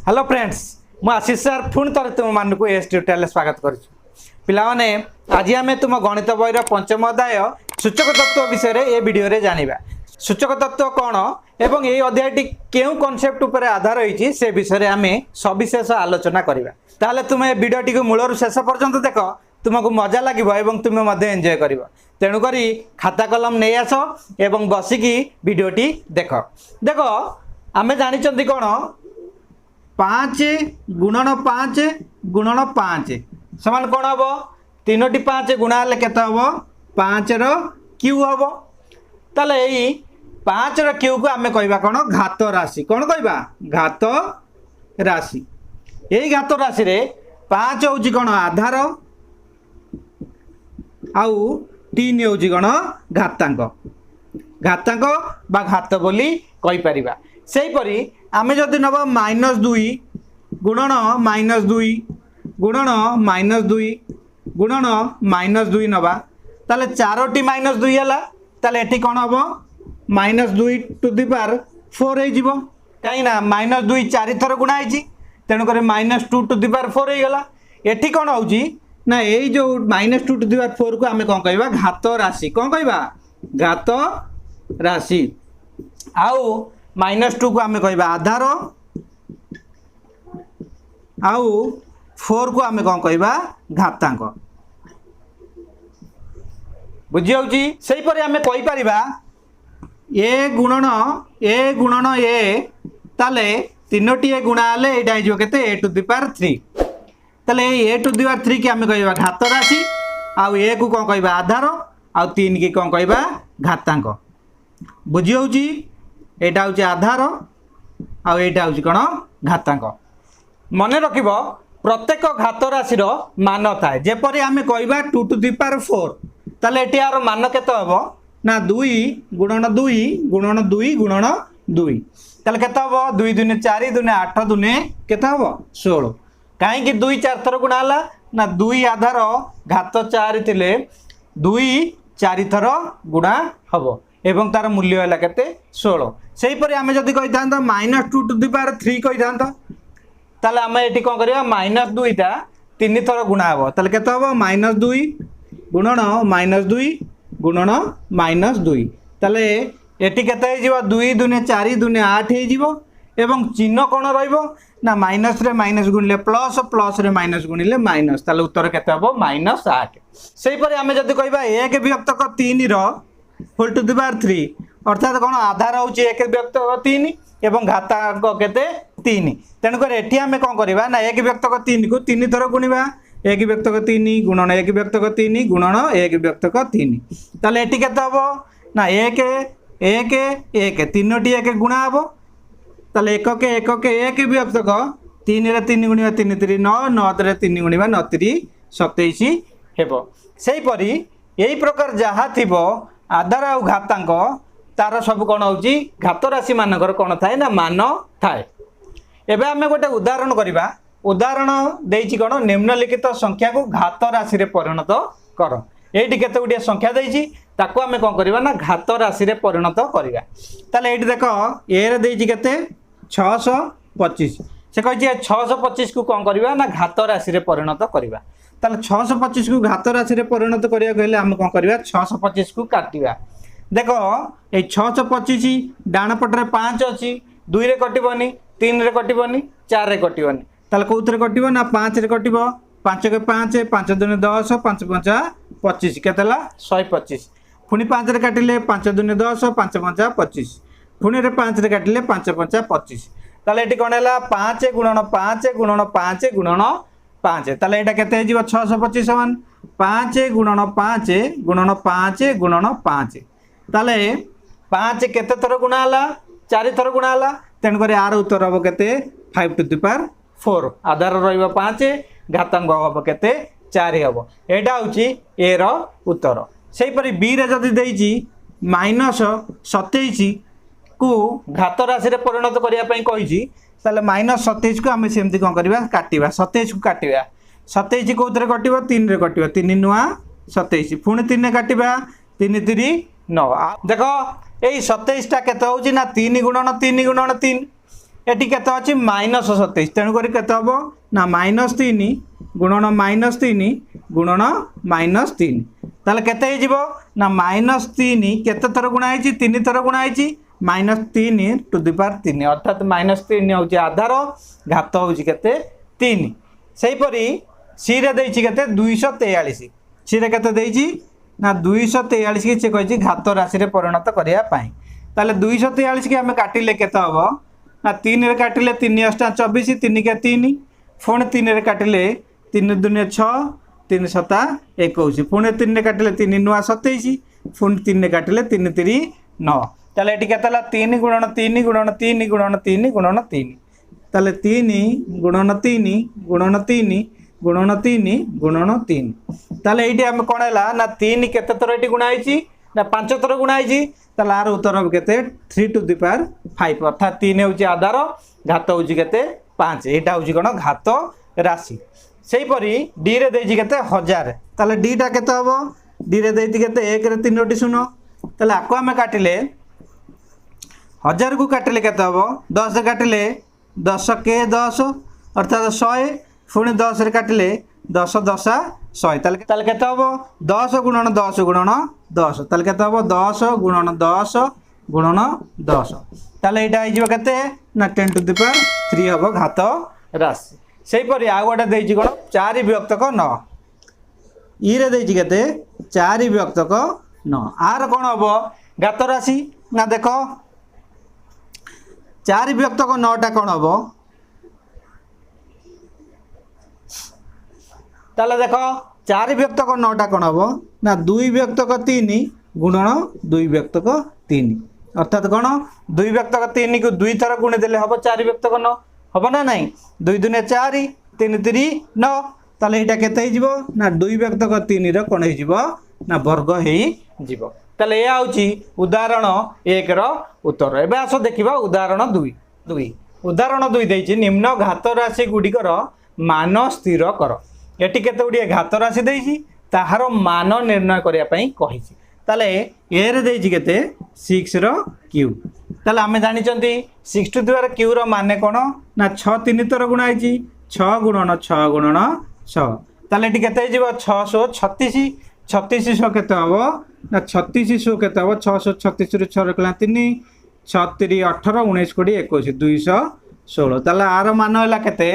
Hello friends मु आशीष sir पुणी थोड़े तुम मान को एस ट्यूटोरियल स्वागत करें। आज आम तुम गणित बही पंचम अध्याय सूचक तत्व विषय ये वीडियो रे जानिबा। सूचक तत्व कौन एवं ये अध्यायटी क्यों कॉन्सेप्ट उपर आधार होती से विषय आम सविशेष आलोचना करवा। ताहले तुम ए वीडियोटी को मूलर शेष पर्यंत देख तुमको मजा लगे तुम एंजॉय कर। तेणुक खाता कलम नहीं आस एवं बसिकी वीडियोटी देख देख आम जानी कौन 5 गुणन 5 गुणन 5 समान कौन हम 3टी 5 गुणा हेल्ले केते हम 5 रो क्यू हम। ताले यही 5 रो क्यू को आम कहवा कौन घात राशि कौन कहवा घात राशि। यही घात राशि रे 5 हूँ कौन आधार आउ 3 हूँ कौन घातांक घातांक बा घात बोली कहि परिबा। सेहीपरि आमे जदि नब -2 गुणन -2 गुणन -2 गुणन -2 नबा ताले 4टी -2 हैला ताले एठी कोन हबो -2 टू द पावर 4 हे जिवो काई ना -2 4 थर गुणा हेची तेणु करे -2 टू द पावर 4 हे गला। एठी कोन होउची ना एई जो -2 टू द पावर 4 को आमे कोन कहबा घात राशि कौन कहबा घात राशि। आउ -2 को आमे कहबा आधार आउ 4 को आमे कौन कहबा घातांक बुझी होउची। सेही परे आमे कहि परिबा ए गुणन ए ताले 3टी ए गुणा हले एटा हिजो केते a टू द पावर 3 ताले a टू द पावर 3 के आमे कहबा घात राशि आउ ए को कौन कहबा आधार आउ 3 के कौन कहबा घातांक बुझी होउची। एटा हूँ आधार आईटा हूँ कौन घातांक। मन रखिब प्रत्येक घात राशि मान थाए जेपरी आम कहवा 2 टू द पावर 4 ताले एटी यार मान केते हबो ना 2 गुणन 2 गुणन 2 गुणन 2 ताले केते हबो 2 दुने 4 दुने 8 दुने केते हबो 16 कहीं 2 4 थर गुणा हला ना 2 आधार घात 4 थिले 2 4 थर गुणा हबो एवं तार मूल्य है केते 16। सेहीपरि आम जदि कही था -2 टू द पावर 3 कही था ताले आम ये कौन करवा -2 टा 3 थर गुणा हम ताले केते हम -2 गुणन -2 गुणन -2 ताले एटी केते हो 2 दुने 4 दुने 8 हो एवं चिन्ह कौन रहिबो ना माइनस रे माइनस गुणिले प्लस प्लस रे माइनस गुणिले माइनस ताले उत्तर केते हबो -8। सेहीपरि आम जदि कहबा 1 विभक्त 3 रो होल टू द पावर 3 अर्थात कौन आधार हूँ 1 विभक्त 3 एवं घातांक केते 3 तेणुक एटी आम कौन करवा ना 1 विभक्त 3 को 3 थर गुणा 1 विभक्त 3 गुणन 1 विभक्त 3 गुणन 1 विभक्त 3 ताले एटी केते हबो ना 1 1 1 3टी 1 गुणा हबो ताले 1 के 1 के 1 विभक्त 3 रे 3 गुणिबा 3 3 9 9 रे 3 गुणिबा 9 3 27 हेबो। सेही परि एही प्रकार जहा थिबो आधार आउ घातांक तार सब कौन होची घात राशि मानकर कौन थाए ना मान थाए। एबे आमे गोटे उदाहरण करबा उदाहरण देइची कौन निम्नलिखित संख्या को घात राशि रे परिणत कर। एठी केते गुडिया संख्या देइची ताको आमे कोन करबा ना घात राशि रे परिणत करबा। ताले एठी देखो ए रे देइची केते 625 से कहिची 625 को कोन करबा ना घात राशि रे परिणत करबा। ताले 625 को घात राशि रे परिणत करिया कहले हम कोन करबा 625 को काटिबा। देखो ए 625 डाण पटरे 5 अछि 2 रे कटिबोनी 3 रे कटिबोनी 4 रे कटिबोनी ताले कोउथरे कटिबो ना 5 रे कटिबो 5 के 5 5 दुने 10 5 5 25 केतला 125 पुनी 5 रे काटिले 5 दुने 10 5 5 25 पुनी रे 5 रे काटिले 5 5 25 ताले एटी कोन हैला 5 गुणन 5 गुणन 5 गुणन 5 ताले एटा केते जिवो 625 समान 5 गुणन 5 गुणन 5 गुणन 5 ताले 5 केते थर गुणा हला 4 थर गुणा हला तेणुक आर उत्तर हम केते 5 टू द पावर 4 आधार रहिबो 5 घातांक हम केते 4 हम एटा होची ए रो उत्तर। सेही परि बी रे जदि देइची -27 को घात राशि रे परिणत करिया पई कहिची ताले -27 को आम सेमती कौन करवा काटिबा 27 को काटिबा 27 कोथरे कटिबो 3 रे कटिबो 3 नुआ 27 पुणी 3 रे काटिबा 3 3 9 देखो यही 27 टा केते होची ना 3 गुणन 3 गुणन 3 एटी केते अछि -27 तेणु करी केते हबो ना -3 गुणन -3 गुणन -3 ताले केते हे जिवो ना -3 केते थर गुणा हेछि 3 थर गुणा हेछि -3 टू द पावर 3 अर्थात -3 होछि आधार घात होछि केते 3 सेही परी सी रे देछि केते 243 सी रे केते देछि ना 243 के से कहि घात राशि रे परिणत करिया पाई ताले 243 के हमें काटिले केते हबो ना 3 रे काटिले 3 8 24 3 के 3 पुणी 3 रे काटिले 3 दुनिया 6 3 7 21 पुणी 3 रे काटिले 3 नुआ 27 पुणी 3 रे काटिले 3 3 9 ताले एटी केतला 3 गुणन 3 गुणन 3 गुणन 3 गुणन 3 ताले 3 गुणन 3 गुणन 3 गुणन 3 गुणन 3 ताले एटी हम कोन हैला ना 3 केते थर एटी गुणा आइची ना 5 थर गुणा आइची ताले आर उत्तर हम केते 3 टू द पावर 5 अर्थात 3 होची आधार घात होची केते 5 एटा होची कोन घात राशि सेही परी डी रे देजी केते 1000 ताले डी टा केते हबो डी रे देती केते 1 रे 3 शून्य ताले आको हम काटिले 1000 को काटिले केते हबो 10 रे काटिले 10 के 10 अर्थात 100 पुणी 10 रे काटिले 10 10 100 ताले केते हबो 10 गुणन 10 गुणन 10 ताले केते हबो 10 गुणन 10 गुणन 10 ताले एटा आइ जिवो केते ना 10 टू द पावर 3 हबो घात राशि सेही परी आ गोटा देछि कोन 4 विभक्तक 9 ई रे देछि केते 4 विभक्तक 9 आर कोन हबो घात राशि ना देखो 4 विभक्तक 9 टा कोन हबो ताले देखो 4 विभक्तक 9 टा कोन हबो ना 2 विभक्तक 3 गुणन 2 विभक्तक 3 अर्थात कोन 2 विभक्तक 3 को 2 थर गुणे देले हबो 4 विभक्तक 9 हबो ना नहीं 2 दुने 4 3 3 9 ताले एटा केते हे जिवो ना 2 विभक्तक 3 रो कोन हे जिवो ना वर्ग हे जिवो ताले ए आउची उदाहरण 1 रो उत्तर एबे आसो देखिबा उदाहरण 2 उदाहरण 2 देछि निम्न घात राशि गुडिकर मान स्थिर कर एटी केते गुडी घात राशि देछि ताहार मान निर्णय करिया पई कहिछि ताले ए रे देछि केते 6 रो क्यूब ताले आमे जानि चंती 6 टू द पावर क्यूब रो माने कोन ना 6 3 थर गुणा आइछि 6 गुणन 6 गुणन 6 ताले एटी केते जिवो 636 3600 केते हबो ना 3600 केते हबो 636 रो 6 रखला 3 6 3 18 19 कोडी 21 216 ताले आर मान होला केते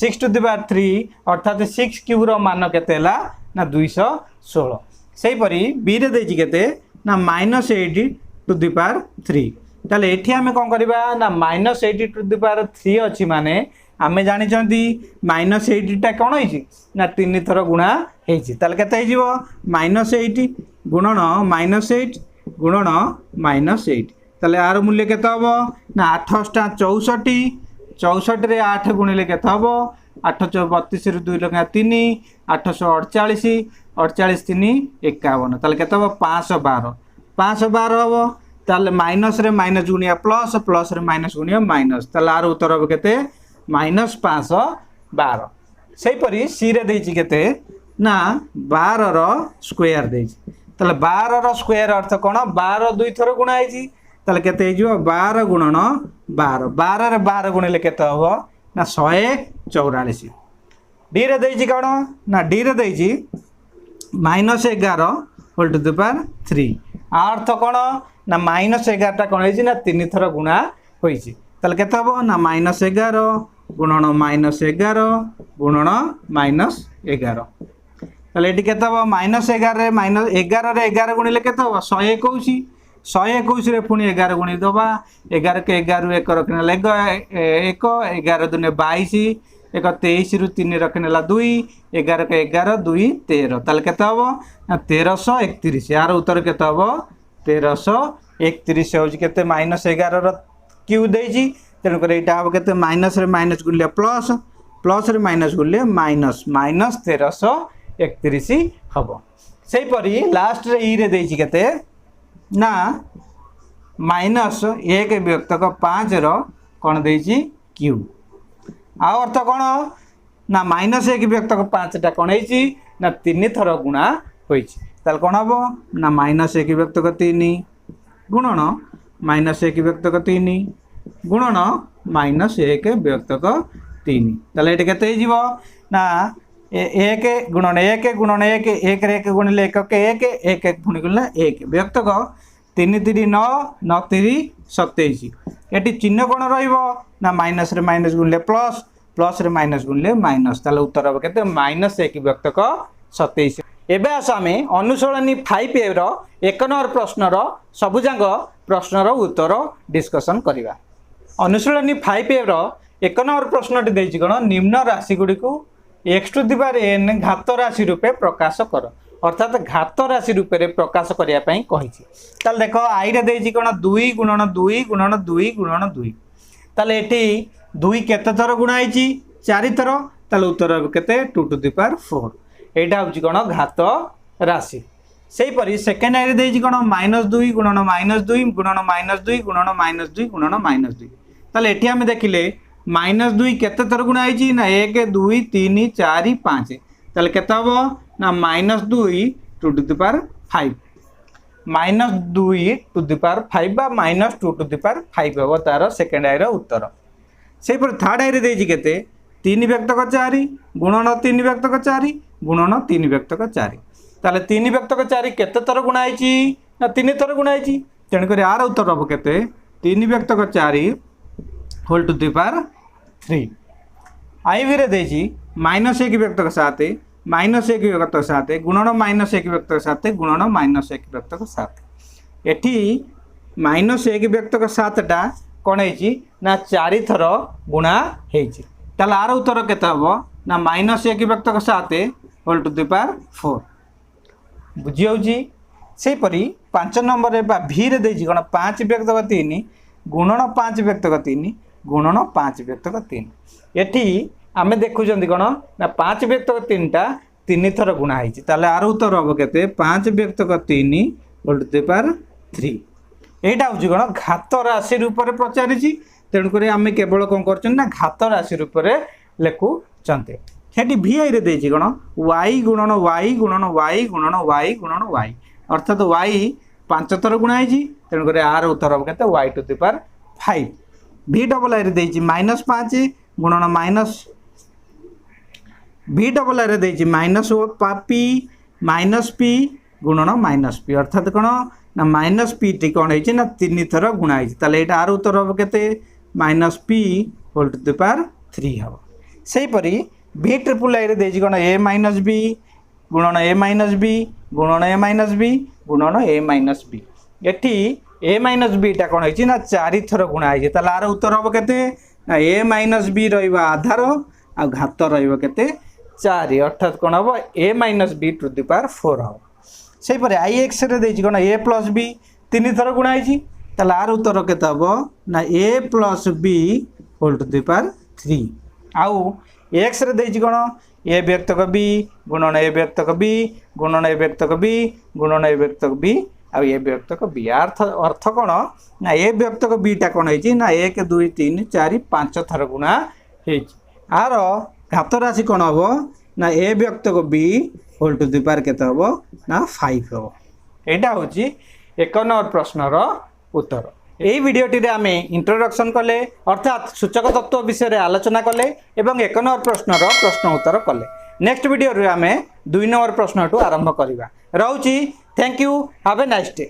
6 टू द पावर 3 अर्थात 6 क्यूब रो मान केते हला ना 216 सेही परी बी रे देछि केते ना -80 टू द पावर 3 ताले एठी हमें कोन करबा ना -80 टू द पावर 3 अछि माने आमे जानि चंती -80 टा कोन होइछि ना 3 थर गुणा हेछि ताले केते हे जिवो -80 गुणन -8 गुणन -8 ताले आर मूल्य केते हबो ना 8 टा 64 64 रे 8 गुणिले केते हबो 8 32 रे 2 लगा 3 848 48 3 51 ताले केते हबो 512 512 हबो ताले माइनस रे माइनस गुणिया प्लस प्लस रे माइनस गुणिया माइनस ताले आर उत्तर हबो केते -512 सेही परी सी रे देछि केते ना 12 रो स्क्वायर देछि ताले 12 रो स्क्वायर अर्थ कोन 12 दुई थर गुणा आइछि ताले केते हे जिवो 12 गुणन 12 12 रे 12 गुणिले केते हबो ना 144 डी रे देछि कोन ना डी रे देछि -11 होल टू द पावर 3 अर्थ कोन ना -11 टा कोन हेछि ना 3 थर गुणा होइछि ताले केते हबो ना -11 गुणन -11 गुणन -11 ताले एटी केते हबो -11 रे -11 रे 11 गुणिले केते हबो 121 121 रे पुणी 11 गुणी दबा 11 के 11 रू 1 रखने लेग 1 11 दुने 22 1 23 रू 3 रखने ला 2 11 के 11 2 13 ताले केते हबो ना 1331 यार उत्तर केते हबो 1331 होजी केते -11 रो क्यू देजी तेन कर एटा हबो केते माइनस रे माइनस गुलिया प्लस प्लस रे माइनस गुलिया माइनस माइनस 1331 हबो सेही परी लास्ट रे ई रे देजी केते ना -1 विभक्तक 5 रो कोन देजी क्यू आ अर्थ कोन ना -1 विभक्तक 5 टा कोन हेची ना 3 थर गुणा होईची ताल कोन हबो ना -1 विभक्तक 3 गुणन -1 विभक्तक 3 गुणन माइनस 1 व्यक्तक 3 ताले एटे केते हिजिवो ना 1 गुणन 1 गुणन 1 1 रे 1 गुणिले 1 1 1 1 गुणिले 1 व्यक्तक 3 3 9 9 3 27 एटी चिन्ह कोण रहिबो ना माइनस रे माइनस गुणिले प्लस प्लस रे माइनस गुणिले माइनस ताले उत्तर हो केते माइनस 1 व्यक्तक 27 एबे आस आमे अनुसरणी 5A रो 1 नंबर प्रश्नर सबुजांग प्रश्नर उत्तर डिस्कशन करिवा। अनुसरणी 5A रो 1 नंबर प्रश्नटी देछि कोन निम्न राशि गुडी को x to the power n घात राशि रूपे प्रकाश कर अर्थात घात राशि रूपे प्रकाश करिया पई कहिछि। ताल देखो आई रे देछि कोन 2 गुणन 2 गुणन 2 गुणन 2 ताले एठी 2 केते थर गुणाइछि 4 थर ताले उत्तर केते 2 टू द पावर 4 एटा होछि कोन घात राशि। सेही परि सेकेंड आई रे देछि कोन -2 गुणन -2 गुणन -2 गुणन -2 गुणन -2 ताले एठी हम देखिले -2 केते थर गुणाइछि ना 1 2 3 4 5 ताले केते हबो ना -2 two to the power 5 -2 to the power 5 बा -2 टू द पावर 5 हबो तार सेकेंड आई रो उत्तर। सेही पर थर्ड आई रे देछि केते 3 व्यक्तक 4 गुणन 3 व्यक्तक 4 गुणन 3 व्यक्तक 4 ताले 3 व्यक्तक 4 केते थर गुणाइछि ना 3 थर गुणाइछि तेन करी आर उत्तर हबो केते 3 व्यक्तक 4 whole to the power 3 I V रे देछि -1 व्यक्तक 7 -1 व्यक्तक 7 गुणन -1 व्यक्तक 7 गुणन -1 व्यक्तक 7 एठी -1 व्यक्तक 7 टा कोन हेछि ना 4 थर गुणा हेछि ताले आर उत्तर केते हबो ना -1 व्यक्तक 7 होल टू द पावर 4 बुझी होछि। सेही परि 5 नंबर रे बा भी रे देछि कोन 5 व्यक्तक 3 गुणन 5 व्यक्तक 3 गुणन 5 व्यक्तक 3 एठी आमे देखु जंदी कोन ना 5 व्यक्तक 3 टा 3 थर गुणा हेछि ताले आर उत्तर हबो केते 5 व्यक्तक 3 होल टू द पावर 3 एटा होछि कोन घात राशि रूप रे प्रचारिछि तेणु करी आमे केवल कोन करछन ना घात राशि रूप रे लेखु चंते हेटी भी आई रे देछि कोन y गुणन y गुणन y गुणन y गुणन y अर्थात y 5 थर गुणा हेछि तेणु करी आर उत्तर हबो केते y to the power 5 v double I रे देछि -5 गुणन माइनस v डबल आई रे देछि -p माइनस p गुणन -p अर्थात कोन ना -p टी कोन हेछि ना 3 थर गुणा हेछि ताले एटा आर उत्तर हबो केते -p whole to the power 3 हबो। सेही परि v ट्रिपल आई रे देछि कोन a - b गुणन a - b गुणन a - b गुणन a - b एठी a - b टा कोन हेछि ना 4 थर गुणा हेछि ताले आर उत्तर हबो केते ना a - b रहिबा आधार आ घात रहिबो केते 4 अर्थात कोन हबो a - b to the power 4 हबो। सेही परि ix रे देछि कोन a + b 3 थर गुणा हेछि ताले आर उत्तर केते हबो ना a + b whole to the power 3 आउ x रे देछि कोन a व्यक्तक b गुणन a व्यक्तक b गुणन a व्यक्तक b गुणन a व्यक्तक b आ a व्यक्तक b अर्थ कोन ना a व्यक्तक b टा कोन हेछि ना 1 2 3 4 5 थर गुणा हेछि आर घात राशि कोन हबो ना a व्यक्तक b whole to the power केते हबो ना 5 हबो एटा होछि 1 नंबर प्रश्नर उत्तर। यही वीडियोटी रे आमे इंट्रोडक्शन कले अर्थात सूचक तत्व विषय रे आलोचना कले एवं 1 नंबर प्रश्नर प्रश्न उत्तर कले। नेक्स्ट वीडियो रे आमे 2 नंबर प्रश्न आरंभ करिवा। रहउची thank you have a nice day.